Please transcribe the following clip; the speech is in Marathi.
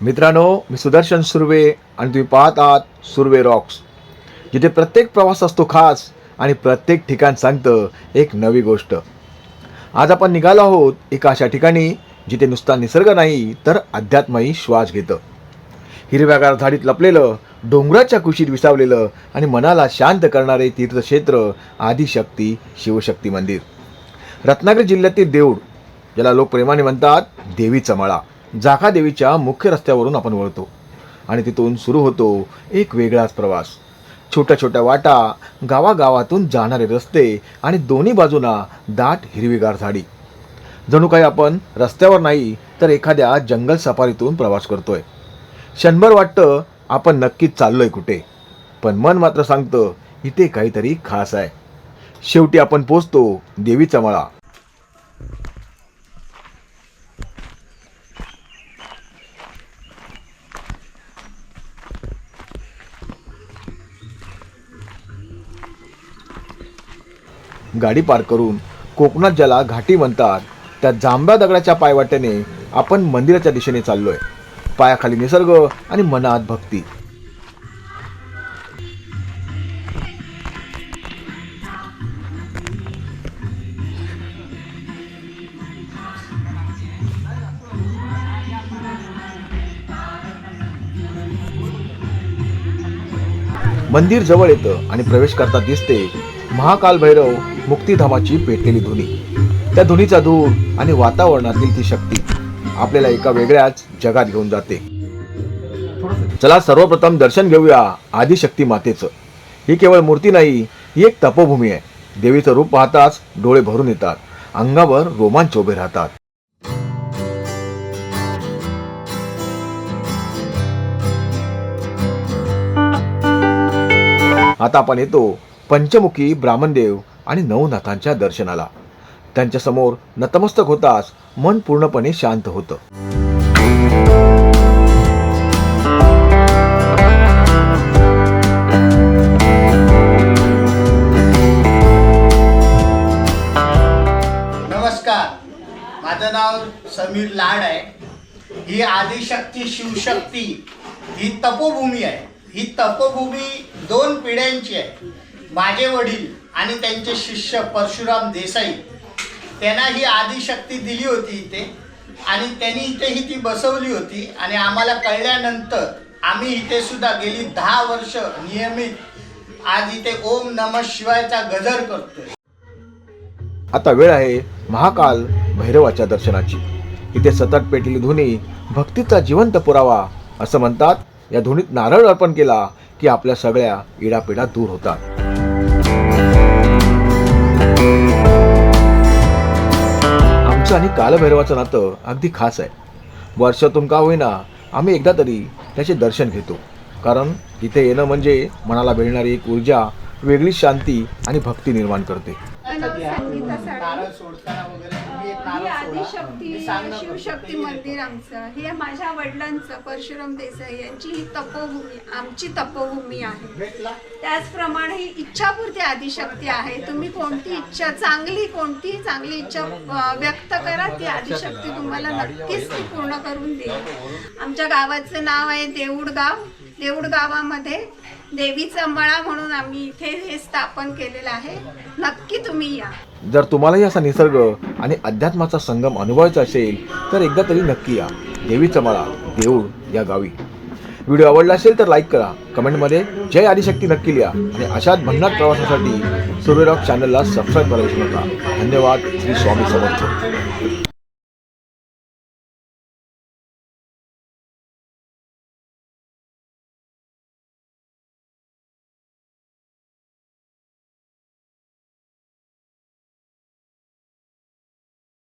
मित्रांनो, मी सुदर्शन सुर्वे आणि तुम्ही पाहत आहात सुर्वे रॉक्स, जिथे प्रत्येक प्रवास असतो खास आणि प्रत्येक ठिकाण सांगतं एक नवी गोष्ट. आज आपण निघालो आहोत एका अशा ठिकाणी जिथे नुसता निसर्ग नाही तर अध्यात्मही श्वास घेतं. हिरव्यागार झाडीत लपलेलं, डोंगराच्या कुशीत विसावलेलं आणि मनाला शांत करणारे तीर्थक्षेत्र आदिशक्ती शिवशक्ती मंदिर. रत्नागिरी जिल्ह्यातील देऊळ, ज्याला लोक प्रेमाने म्हणतात देवीचा मळा, जाखा देवीच्या मुख्य रस्त्यावरून आपण वळतो आणि तिथून सुरू होतो एक वेगळाच प्रवास. छोट्या छोट्या वाटा, गावागावातून जाणारे रस्ते आणि दोन्ही बाजूना दाट हिरवीगार झाडी. जणू काही आपण रस्त्यावर नाही तर एखाद्या जंगल सफारीतून प्रवास करतोय. क्षणभर वाटतं आपण नक्कीच चाललोय कुठे, पण मन मात्र सांगतं इथे काहीतरी खास आहे. शेवटी आपण पोचतो देवीचा मळा. गाडी पार्क करून कोकणात ज्याला घाटी म्हणतात त्या जांभ्या दगडाच्या पायवाट्याने आपण मंदिराच्या दिशेने चाललोय. पायाखाली निसर्ग आणि मनात भक्ती. मंदिर जवळ येतं आणि प्रवेश करता दिसते महाकाल भैरव मुक्तिधामाची पेटलेली धुनी. त्या धुनीचा धूर आणि वातावरणातील ती शक्ती आपल्याला एका वेगळ्याच जगात घेऊन जाते. चला सर्वप्रथम दर्शन घेऊया आदिशक्ती मातेचं. ही केवळ मूर्ती नाही, ही एक तपोभूमी आहे. देवीचं रूप पाहताच डोळे भरून येतात, अंगावर रोमांच उभे राहतात. आता आपण येतो पंचमुखी ब्राह्मणदेव आणि नवनाथांच्या दर्शनाला. त्यांच्या समोर नतमस्तक होताच मन पूर्णपणे शांत होतं. नमस्कार, माझं नाव समीर लाड आहे. ही आदिशक्ती शिवशक्ती ही तपोभूमी आहे. ही तपोभूमी 2 पिढ्यांची आहे. माझे वडील आणि त्यांचे शिष्य परशुराम देसाई, त्यांना ही आदिशक्ती दिली होती इथे आणि त्यांनी इथे ती बसवली होती. आणि आम्हाला कळल्यानंतर आम्ही इथे सुद्धा गेली 10 वर्ष नियमित आज इथे ओम नमः शिवायचा गजर करतोय. आता वेळ आहे महाकाल भैरवाच्या दर्शनाची. इथे सतत पेटलेली धुनी भक्तीचा जिवंत पुरावा. असं म्हणतात या धुनीत नारळ अर्पण केला की आपल्या सगळ्या इडापिडा दूर होतात. आमचं आणि कालभैरवाचं नातं अगदी खास आहे. वर्षातून का होईना आम्ही एकदा तरी त्याचे दर्शन घेतो, कारण इथे येणं म्हणजे मनाला मिळणारी एक ऊर्जा, वेगळी शांती आणि भक्ती निर्माण करते. नारळ सोडताना वगैरे तुम्ही एक नारळ सोडा. आदिशक्ती शिवशक्ती मंदिर आमचं हे माझ्या वडिलांचं परशुराम देसाई यांची ही तपोभूमी, आमची तपोभूमी आहे. त्याचप्रमाणे ही इच्छापूर्ती आदिशक्ती आहे. तुम्ही कोणती इच्छा, कोणतीही चांगली इच्छा व्यक्त करा, ती आदिशक्ती तुम्हाला नक्कीच ती पूर्ण करून देईल. आमच्या गावाचं नाव आहे देऊळगाव. देऊळ गावामध्ये देवीचा मळा म्हणून आम्ही इथे हे स्थापन केलेलं आहे. नक्की तुम्ही या. जर तुम्हालाही असा निसर्ग आणि अध्यात्माचा संगम अनुभवायचा असेल तर एकदा तरी नक्की या देवीचा मळा, देऊळ या गावी. व्हिडिओ आवडला असेल तर लाईक करा, कमेंटमध्ये जय आदिशक्ती नक्की लिहा आणि अशाच भन्नाट प्रवासासाठी सुर्वे रॉक चॅनलला सबस्क्राईब करायला विसरू नका. धन्यवाद. श्री स्वामी समर्थ.